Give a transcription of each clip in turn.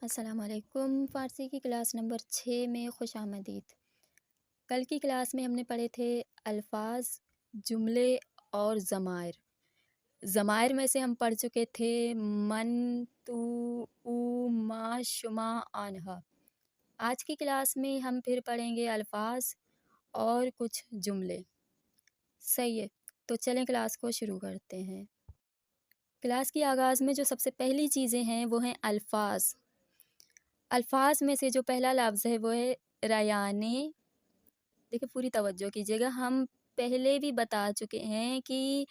अस्सलाम वालेकुम। फ़ारसी की क्लास नंबर 6 में खुशामदीद। कल की क्लास में हमने पढ़े थे अल्फाज, जुमले और ज़मायर। ज़मायर में से हम पढ़ चुके थे मन, तू, ऊ, मा, शुमा, आनहा। आज की क्लास में हम फिर पढ़ेंगे अल्फाज और कुछ जुमले। सही है, तो चलें क्लास को शुरू करते हैं। क्लास की आगाज़ में जो सबसे पहली चीज़ें हैं वो हैं अल्फाज। अल्फाज में से जो पहला लफ्ज़ है वो है रयाने। देखिए पूरी तवज्जो कीजिएगा, हम पहले भी बता चुके हैं कि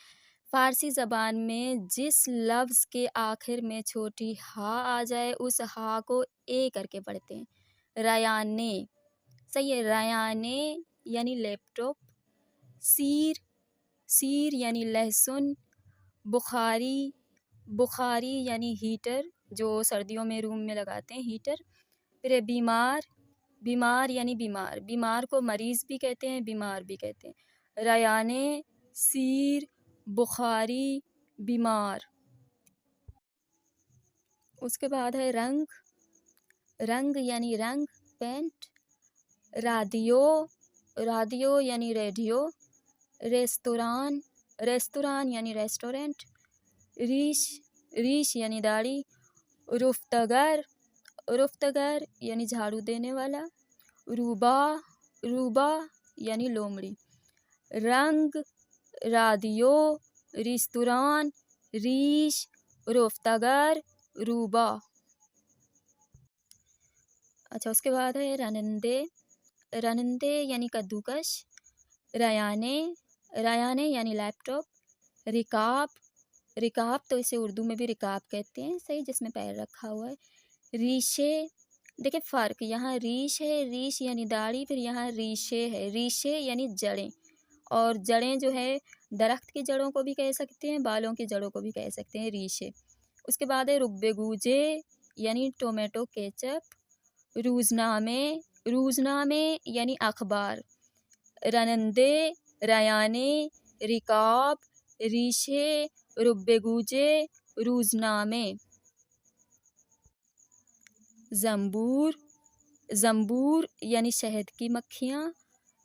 फ़ारसी ज़बान में जिस लफ्ज़ के आखिर में छोटी हा आ जाए उस हा को ए करके पढ़ते हैं। रयाने, सही है। रयाने यानी लैपटॉप। सीर, सीर यानी लहसुन। बुखारी, बुखारी यानी हीटर, जो सर्दियों में रूम में लगाते हैं हीटर। फिर है बीमार, बीमार यानी बीमार, बीमार को मरीज़ भी कहते हैं, बीमार भी कहते हैं। रयाने, सीर, बुखारी, बीमार। उसके बाद है रंग, रंग यानी रंग, पेंट। रादियो, रादियो यानी रेडियो। रेस्तुरान, रेस्तुरान यानी रेस्टोरेंट। रीश, रीश यानी दाढ़ी। रुफ्तगर, रुफ्तगर यानी झाड़ू देने वाला। रूबा, रूबा यानी लोमड़ी। रंग, रादियो, रेस्तुरान, रीश, रुफ्तगर, रूबा। अच्छा, उसके बाद है रनंदे, रनंदे यानी कद्दूकश। रयाने, रयाने यानी लैपटॉप। रिकाब, रिकाब तो इसे उर्दू में भी रिकाब कहते हैं, सही, जिसमें पैर रखा हुआ है। रीशे, देखिए फ़र्क, यहाँ रीश है, रीश यानी दाढ़ी, फिर यहाँ रीशे है, रीशे यानी जड़ें। और जड़ें जो है दरख्त की जड़ों को भी कह सकते हैं, बालों की जड़ों को भी कह सकते हैं, रीशे। उसके बाद है रुब्बेगूजे यानी टोमेटो केचप। रूज़नामे, रूज़नामे यानी अखबार। रनंदे, रयाने, रिकाब, रीशे, रुब्बेगूजे, रूज़नामे। ज़ंबूर, ज़ंबूर यानी शहद की मक्खियाँ।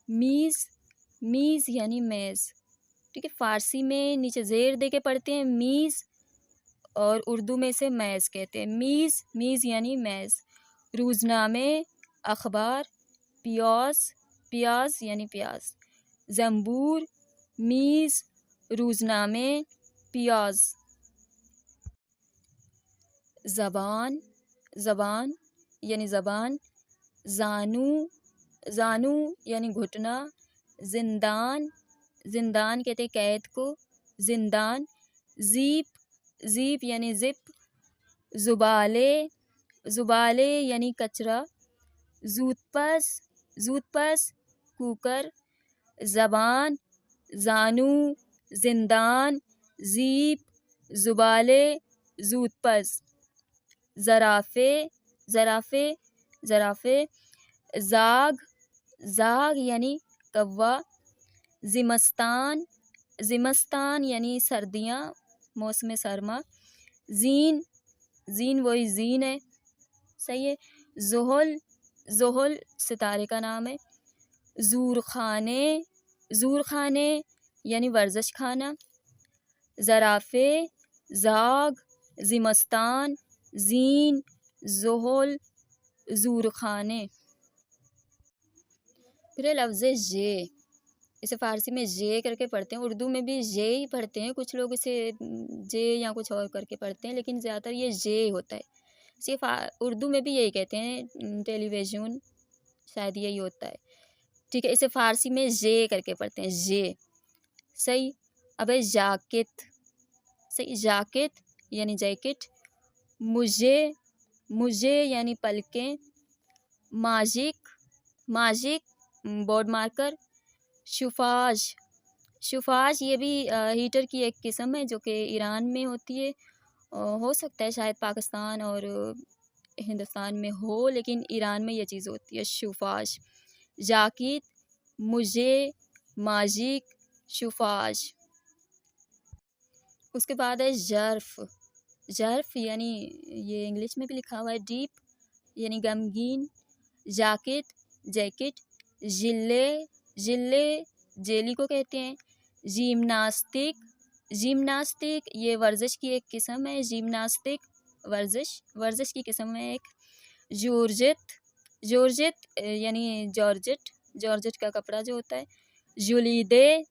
मीज़, मीज़ यानी मेज़। ठीक है, फ़ारसी में नीचे ज़ेर दे के पढ़ते हैं मीज़, और उर्दू में इसे मेज़ कहते हैं। मीज़, मीज़ यानी मेज़। रोज़नामे, अखबार। प्याज, प्याज यानी प्याज। ज़ंबूर, मीज़, रोज़नामे, प्याज। ज़बान, ज़बान यानी ज़बान। जानू, जानू यानी घुटना। जिंदान, जिंदान कहते हैं कैद को, जिंदान। ज़ीप, ज़ीप यानी ज़िप। ज़ुबाले, ज़ुबाले यानी कचरा। ज़ूतपस, ज़ूतपस कुकर। ज़बान, जानू, जिंदान, ज़ीप, ज़ुबाले, ज़ूतपस। ज़राफ़े, ज़राफ़े, ज़राफ़े। ज़ाग, ज़ाग यानी कौवा। ज़िमस्तान, ज़िमस्तान यानी सर्दियाँ, मौसम सरमा। ज़ीन, ज़ीन वही ज़ीन है, सही है। ज़ुहल, ज़ुहल सितारे का नाम है। ज़ूरखाने, ज़ूरखाने यानी वर्जिश खाना। ज़राफ़े, ज़ाग, ज़िमस्तान, ज़ीन, ज़ुहल, ज़ूरखाने। फिर लफ्ज़ जे, इसे फ़ारसी में जे करके पढ़ते हैं, उर्दू में भी जे ही पढ़ते हैं, कुछ लोग इसे जे या कुछ और करके पढ़ते हैं, लेकिन ज़्यादातर ये जे होता है। सिर्फ उर्दू में भी यही कहते हैं, टेलीविज़न, शायद यही होता है। ठीक है, इसे फ़ारसी में जे करके पढ़ते हैं, जे, सही। अब है जाकित, सही, जाकित यानी जैकेट। मुझे, मुझे यानी पलकें। Magic, magic board marker. शुफाज, शुफाज ये भी हीटर की एक किस्म है जो कि ईरान में होती है, हो सकता है शायद पाकिस्तान और हिंदुस्तान में हो, लेकिन ईरान में ये चीज़ होती है, शुफाज। जाकित, मुझे, माजिक, शुफाज। उसके बाद है ज़र्फ़, ज़र्फ़ यानी ये इंग्लिश में भी लिखा हुआ है डीप। यानी गमगीन, जाकिट जैकेट, जिले जिले जेली को कहते हैं, जिम्नास्टिक जिम्नास्टिक ये वर्जिश की एक किस्म है, जिम्नास्टिक वर्जिश की किस्म है एक। जॉर्जेट जॉर्जेट यानी जॉर्जेट का कपड़ा जो होता है। जुलीदे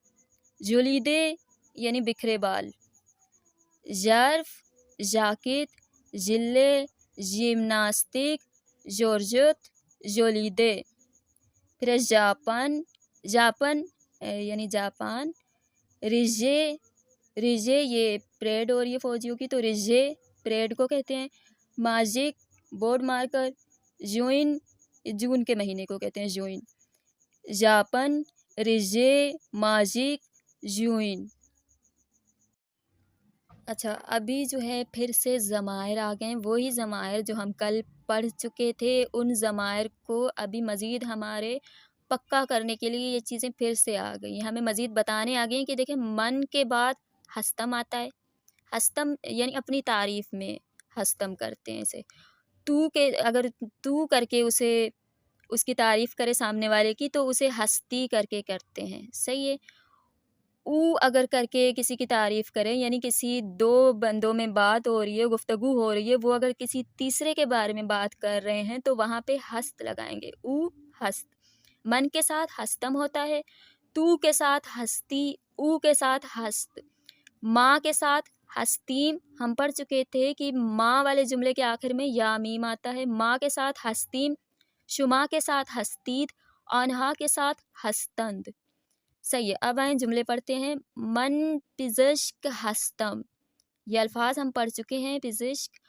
जुलीदे यानी बिखरे बाल। ज़र्फ जाकिट, जिले, जिम्नास्टिक, जॉर्जेट, जोलीदे। फिर है जापान यानी जापान। रिजे ये परेड हो रही है फौजियों की, तो रिजे परेड को कहते हैं। Magic board marker. जून जून के महीने को कहते हैं जून। जापान रिजे माजिक जून। अच्छा, अभी जो है फिर से ज़मायर आ गए हैं, वही ज़मायर जो हम कल पढ़ चुके थे। उन ज़मायर को अभी मज़ीद हमारे पक्का करने के लिए ये चीज़ें फिर से आ गई हैं, हमें मज़ीद बताने आ गई हैं कि देखिए मन के बाद हस्तम आता है। हस्तम यानी अपनी तारीफ़ में हस्तम करते हैं इसे। अगर तू करके उसे उसकी तारीफ़ करे सामने वाले की, तो उसे हस्ती करके करते हैं, सही है। ऊ अगर करके किसी की तारीफ़ करें, यानी किसी दो बंदों में बात हो रही है, गुफ्तगू हो रही है, वो अगर किसी तीसरे के बारे में बात कर रहे हैं, तो वहाँ पे हस्त लगाएंगे। ऊ हस्त मन के साथ हस्तम होता है। तू के साथ हस्ती, ऊ के साथ हस्त। माँ के साथ हस्तीम हम पढ़ चुके थे कि माँ वाले जुमले के आखिर में या मीम आता है। माँ के साथ हस्तीम, शुमा के साथ हस्तीद, अनहा के साथ हस्तंद। सही है। अब आए जुमले पढ़ते हैं। मन पिज़िश्क हस्तम, ये अल्फाज हम पढ़ चुके हैं। पिज़िश्क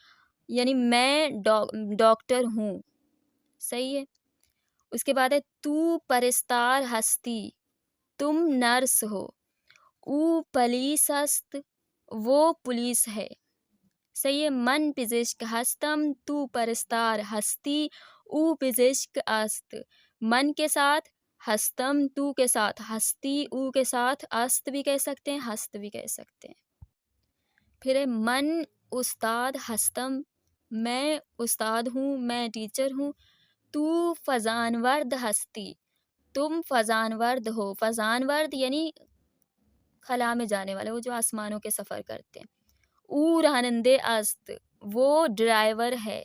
यानी मैं डॉक्टर हूँ, सही है। उसके बाद है तू परिस्तार हस्ती, तुम नर्स हो। ऊ पुलिस हस्त, वो पुलिस है, सही है। मन पिज़िश्क हस्तम, तू परिस्तार हस्ती, ऊ पिज़िश्क अस्त। मन के साथ हस्तम, तू के साथ हस्ती, ऊ के साथ अस्त भी कह सकते हैं, हस्त भी कह सकते हैं। फिर है मन उस्ताद हस्तम, मैं उस्ताद हूँ, मैं टीचर हूँ। तू फजानवर्द हस्ती, तुम फजानवर्द हो। फजानवर्द यानी खला में जाने वाले, वो जो आसमानों के सफ़र करते हैं। ऊ रानंदे अस्त, वो ड्राइवर है।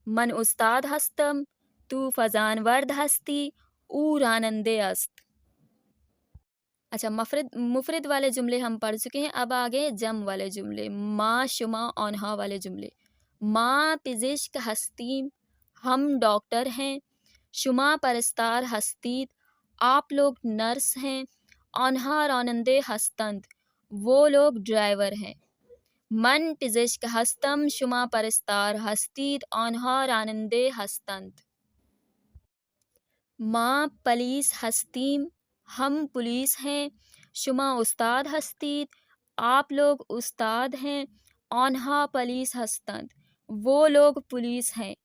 मन उस्ताद हस्तम, तू फजानवर्द हस्ती, ऊ रानंदे अस्त। अच्छा, मुफरद वाले जुमले हम पढ़ चुके हैं। अब आगे जम वाले जुमले, माँ शुमा औनहा वाले जुमले। माँ पिज़िश्क हस्तीम, हम डॉक्टर हैं। शुमा परस्तार हस्तीद, आप लोग नर्स हैं। औनहा रौनंदे हस्तंद, वो लोग ड्राइवर हैं। मन पिज़िश्क हस्तम, शुमा परस्तार हस्तीद, औनहा रानंदे हस्तंद। माँ पुलिस हस्तीम, हम पुलिस हैं। शुमा उस्ताद हस्तीद, आप लोग उस्ताद हैं। औनहा पुलिस हस्तंद, वो लोग पुलिस हैं।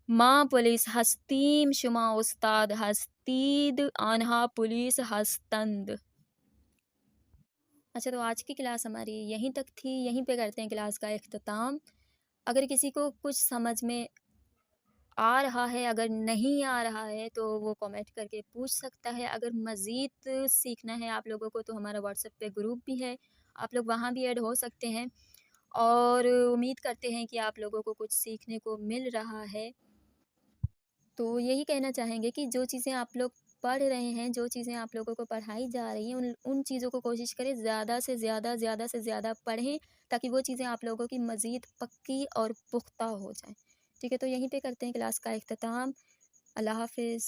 माँ पुलिस हस्तीम, शुमा उस्ताद हस्तीद, औनहा पुलिस हस्तंद। अच्छा, तो आज की क्लास हमारी यहीं तक थी। यहीं पे करते हैं क्लास का इख्तिताम। अगर किसी को कुछ समझ में आ रहा है, अगर नहीं आ रहा है, तो वो कमेंट करके पूछ सकता है। अगर मज़ीद सीखना है आप लोगों को, तो हमारा व्हाट्सएप पे ग्रुप भी है, आप लोग वहाँ भी ऐड हो सकते हैं। और उम्मीद करते हैं कि आप लोगों को कुछ सीखने को मिल रहा है। तो यही कहना चाहेंगे कि जो चीज़ें आप लोग पढ़ रहे हैं, जो चीज़ें आप लोगों को पढ़ाई जा रही हैं, उन चीज़ों को कोशिश करें ज़्यादा से ज़्यादा पढ़ें, ताकि वो चीज़ें आप लोगों की मज़ीद पक्की और पुख्ता हो जाएँ। ठीक है, तो यहीं पे करते हैं क्लास का इख्तिताम। अल्लाह हाफ़िज़।